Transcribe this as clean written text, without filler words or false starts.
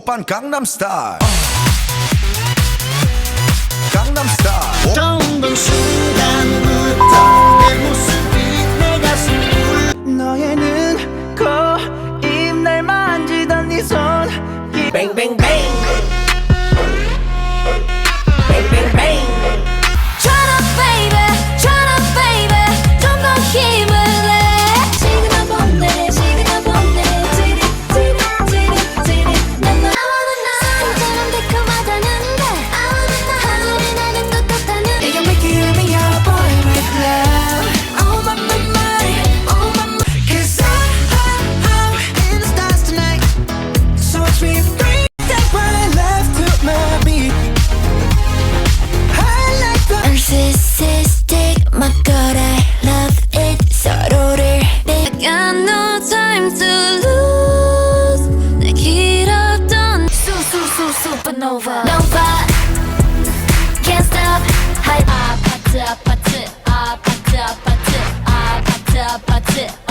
오빤 강남스타일 강남스타일 처음 본 순간부터 내 모습이 내 가슴을 너의 눈, 코, 입 날 만지던 네 손 뱅뱅뱅 Turn up baby, turn up baby 좀 더 힘을 내 시그널 보내 시그널 보내 지리 지리 지리 지리 난 너 I wanna know 진짜로 달콤하다는데 I wanna know 하늘이 나는 것 같다는 You can make it me your boy with love Oh my my my oh my my Cause I'm in the stars tonight So watch me bring that right left to my beat I like the Narcissistic my god I love it 서로를 I got no time to lose 내 길었던 supernova Nova Can't stop 아파트 아파트 아파트 아파트 아파트 아파트